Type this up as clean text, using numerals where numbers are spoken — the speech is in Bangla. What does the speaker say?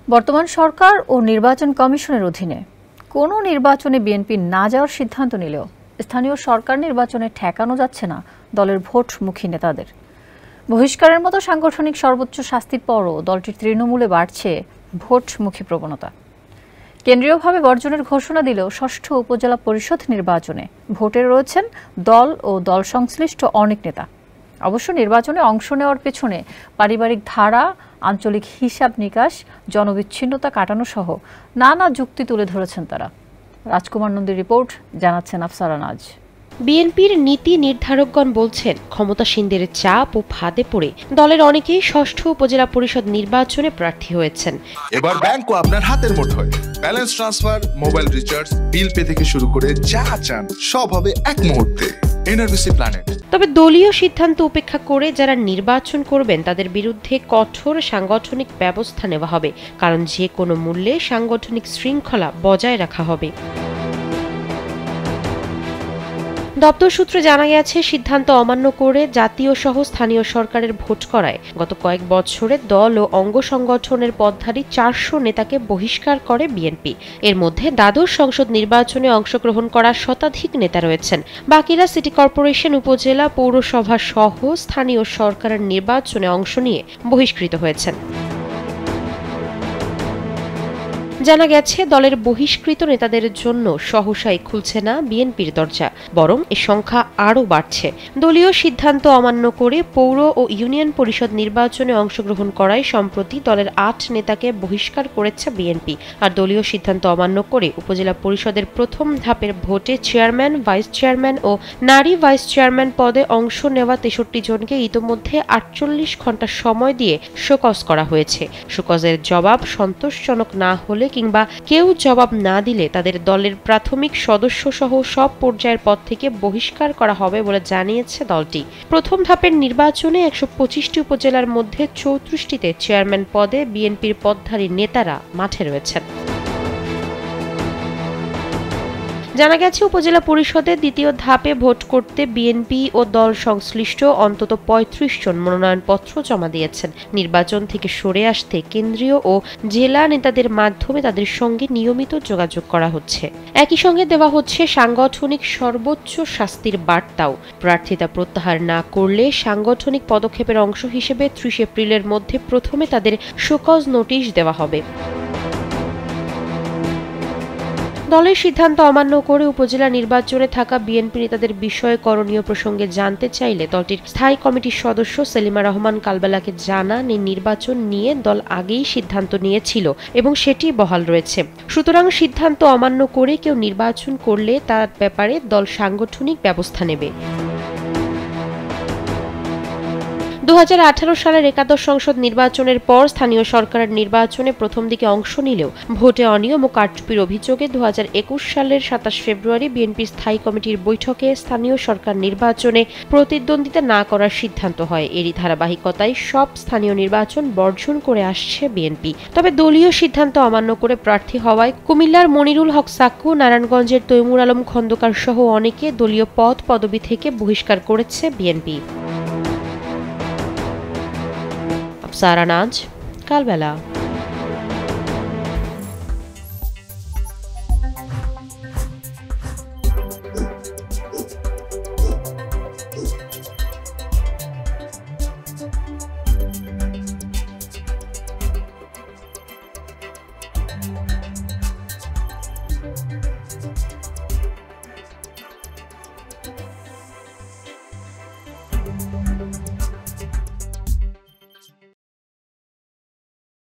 বর্তমান সরকার ও নির্বাচন কমিশনের অধীনে কোনো নির্বাচনে বিএনপি না যাওয়ার সিদ্ধান্ত নিলেও স্থানীয় সরকার নির্বাচনে ঠেকানো যাচ্ছে না দলের ভোটমুখী নেতাদের। বহিষ্কারের মতো সাংগঠনিক সর্বোচ্চ শাস্তির পরও দলটির তৃণমূলে বাড়ছে ভোটমুখী প্রবণতা। কেন্দ্রীয়ভাবে বর্জনের ঘোষণা দিলেও ষষ্ঠ উপজেলা পরিষদ নির্বাচনে ভোটে রয়েছেন দল ও দল সংশ্লিষ্ট অনেক নেতা। অবশ্য নির্বাচনে অংশ নেওয়ার পেছনে পারিবারিক ধারা, আঞ্চলিক হিসাব নিকাশ, জনবিচ্ছিন্নতা কাটানো সহ নানা যুক্তি তুলে ধরেছেন তারা। রাজকুমার নন্দীর রিপোর্ট, জানাচ্ছেন আফসারা নাজ। বিএনপির নীতি নির্ধারকগণ বলছেন, ক্ষমতাসীনদের চাপ ও ফাঁদে পড়ে দলের অনেকেই ষষ্ঠ উপজেলা পরিষদ নির্বাচনে প্রার্থী হয়েছেন। এবার ব্যাংকও আপনার হাতের মুঠোয়। Balance transfer, mobile recharge, bill pay থেকে শুরু করে যা চান সব হবে এক মুহূর্তে। NRBC planet. তবে দলীয় সিদ্ধান্ত উপেক্ষা করে যারা নির্বাচন করবেন তাদের বিরুদ্ধে কঠোর সাংগঠনিক ব্যবস্থা নেওয়া হবে, কারণ যে কোনো মূল্যে সাংগঠনিক শৃঙ্খলা বজায় রাখা হবে। দপ্তর সূত্রে জানা গেছে, সিদ্ধান্ত অমান্য করে জাতীয় সহ স্থানীয় সরকারের ভোট করায় গত কয়েক বছরে দল ও অঙ্গ সংগঠনের পদধারী 400 নেতাকে বহিষ্কার করে বিএনপি। এর মধ্যে দ্বাদশ সংসদ নির্বাচনে অংশগ্রহণ করা শতাধিক নেতা রয়েছেন। বাকিরা সিটি কর্পোরেশন, উপজেলা, পৌরসভা সহ স্থানীয় সরকারের নির্বাচনে অংশ নিয়ে বহিষ্কৃত হয়েছেন। জানা গেছে, দলের বহিষ্কৃত নেতাদের জন্য সহসাই খুলছে না বিএনপির দরজা, বরং এ সংখ্যা আরও বাড়ছে। দলীয় সিদ্ধান্ত অমান্য করে পৌর ও ইউনিয়ন পরিষদ নির্বাচনে অংশগ্রহণ করায় সম্প্রতি দলের 8 নেতাকে বহিষ্কার করেছে বিএনপি। আর দলীয় সিদ্ধান্ত অমান্য করে উপজেলা পরিষদের প্রথম ধাপের ভোটে চেয়ারম্যান, ভাইস চেয়ারম্যান ও নারী ভাইস চেয়ারম্যান পদে অংশ নেওয়া 63 জনকে ইতোমধ্যে 48 ঘণ্টা সময় দিয়ে শোকজ করা হয়েছে। শোকজের জবাব সন্তোষজনক না হলে কিংবা কেউ জবাব না দিলে তাদের দলের প্রাথমিক সদস্য সহ সব পর্যায়ের পদ থেকে বহিষ্কার করা হবে বলে জানিয়েছে দলটি। প্রথম ধাপের নির্বাচনে 125টি উপজেলার মধ্যে 34টিতে চেয়ারম্যান পদে বিএনপির পদধারী নেতারা মাঠে রয়েছেন। জানা গেছে, উপজেলা পরিষদে দ্বিতীয় ধাপে ভোট করতে বিএনপি ও দল সংশ্লিষ্ট অন্তত 35 জন মনোনয়নপত্র জমা দিয়েছেন। নির্বাচন থেকে সরে আসতে কেন্দ্রীয় ও জেলা নেতাদের মাধ্যমে তাদের সঙ্গে নিয়মিত যোগাযোগ করা হচ্ছে। একই সঙ্গে দেওয়া হচ্ছে সাংগঠনিক সর্বোচ্চ শাস্তির বার্তাও। প্রার্থিতা প্রত্যাহার না করলে সাংগঠনিক পদক্ষেপের অংশ হিসেবে 30 এপ্রিলের মধ্যে প্রথমে তাদের শোকজ নোটিশ দেওয়া হবে। দলের সিদ্ধান্ত অমান্য করে উপজেলা নির্বাচনে থাকা বিএনপি নেতাদের বিষয়ে করণীয় প্রসঙ্গে জানতে চাইলে দলটির স্থায়ী কমিটির সদস্য সেলিমা রহমান কালবেলাকে জানান, এই নির্বাচন নিয়ে দল আগেই সিদ্ধান্ত নিয়েছিল এবং সেটি বহাল রয়েছে। সুতরাং সিদ্ধান্ত অমান্য করে কেউ নির্বাচন করলে তার ব্যাপারে দল সাংগঠনিক ব্যবস্থা নেবে। 2018 সালের একাদশ সংসদ নির্বাচনের পর স্থানীয় সরকারের নির্বাচনে প্রথম দিকে অংশ নিলেও ভোটে অনিয়ম ও কারচুপির অভিযোগে 2021 সালের 27 ফেব্রুয়ারি বিএনপির স্থায়ী কমিটির বৈঠকে স্থানীয় সরকার নির্বাচনে প্রতিদ্বন্দ্বিতা না করার সিদ্ধান্ত হয়। এরই ধারাবাহিকতায় সব স্থানীয় নির্বাচন বর্জন করে আসছে বিএনপি। তবে দলীয় সিদ্ধান্ত অমান্য করে প্রার্থী হওয়ায় কুমিল্লার মনিরুল হক সাক্কু, নারায়ণগঞ্জের তৈমুর আলম খন্দকার সহ অনেকে দলীয় পদ পদবি থেকে বহিষ্কার করেছে বিএনপি। আফসারা নাজ, কালবেলা।